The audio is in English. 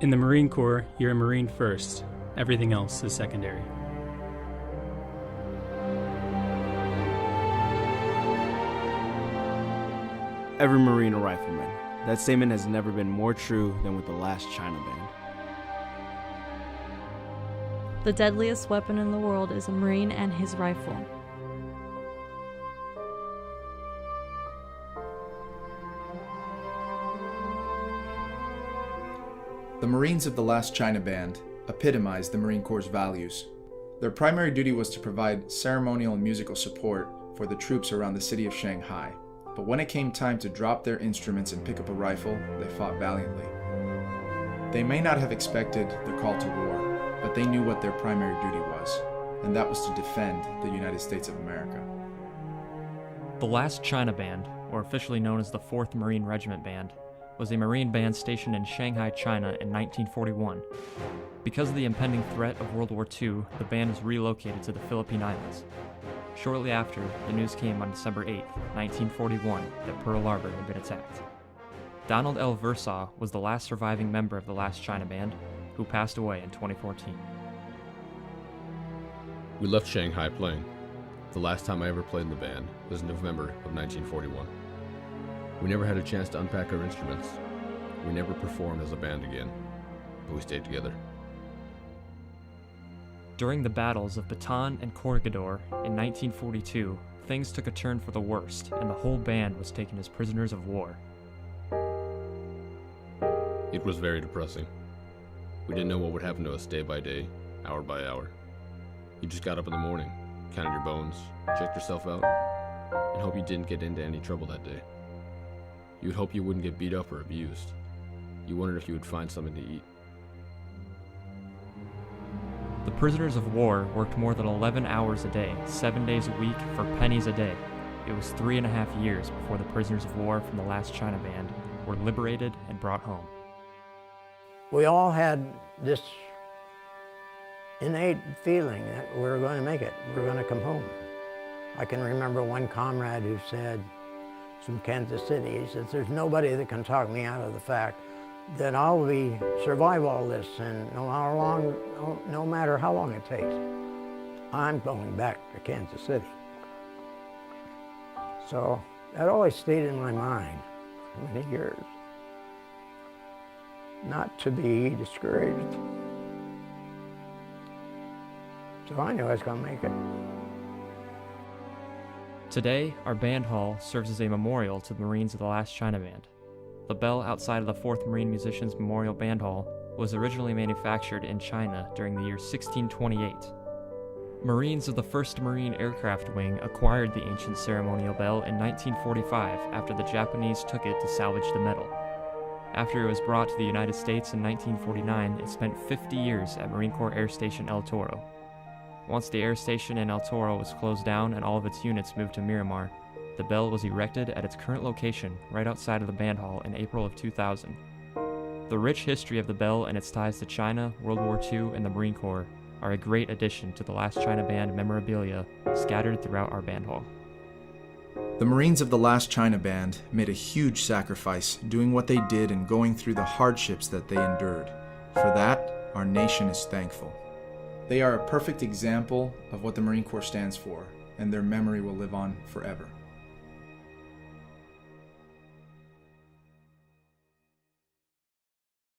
In the Marine Corps, you're a Marine first. Everything else is secondary. Every Marine a rifleman. That statement has never been more true than with the last China Band. The deadliest weapon in the world is a Marine and his rifle. The Marines of the last China Band epitomized the Marine Corps' values. Their primary duty was to provide ceremonial and musical support for the troops around the city of Shanghai. But when it came time to drop their instruments and pick up a rifle, they fought valiantly. They may not have expected the call to war, but they knew what their primary duty was, and that was to defend the United States of America. The last China Band, or officially known as the Fourth Marine Regiment Band, was a Marine band stationed in Shanghai, China in 1941. Because of the impending threat of World War II, the band was relocated to the Philippine Islands. Shortly after, the news came on December 8, 1941, that Pearl Harbor had been attacked. Donald L. Versaw was the last surviving member of the last China Band, who passed away in 2014. We left Shanghai playing. The last time I ever played in the band was in November of 1941. We never had a chance to unpack our instruments. We never performed as a band again, but we stayed together. During the battles of Bataan and Corregidor in 1942, things took a turn for the worst, and the whole band was taken as prisoners of war. It was very depressing. We didn't know what would happen to us day by day, hour by hour. You just got up in the morning, counted your bones, checked yourself out, and hope you didn't get into any trouble that day. You would hope you wouldn't get beat up or abused. You wondered if you would find something to eat. The prisoners of war worked more than 11 hours a day, 7 days a week, for pennies a day. It was 3.5 years before the prisoners of war from the last China Band were liberated and brought home. We all had this innate feeling that we were going to make it, we were going to come home. I can remember one comrade who said, from Kansas City, he says, "There's nobody that can talk me out of the fact that I'll survive all this, and no matter how long it takes, I'm going back to Kansas City." So that always stayed in my mind for many years. Not to be discouraged. So I knew I was going to make it. Today, our band hall serves as a memorial to the Marines of the last China Band. The bell outside of the Fourth Marine Musicians Memorial Band Hall was originally manufactured in China during the year 1628. Marines of the 1st Marine Aircraft Wing acquired the ancient ceremonial bell in 1945 after the Japanese took it to salvage the metal. After it was brought to the United States in 1949, it spent 50 years at Marine Corps Air Station El Toro. Once the air station in El Toro was closed down and all of its units moved to Miramar, the bell was erected at its current location right outside of the band hall in April of 2000. The rich history of the bell and its ties to China, World War II, and the Marine Corps are a great addition to the last China Band memorabilia scattered throughout our band hall. The Marines of the last China Band made a huge sacrifice doing what they did and going through the hardships that they endured. For that, our nation is thankful. They are a perfect example of what the Marine Corps stands for, and their memory will live on forever.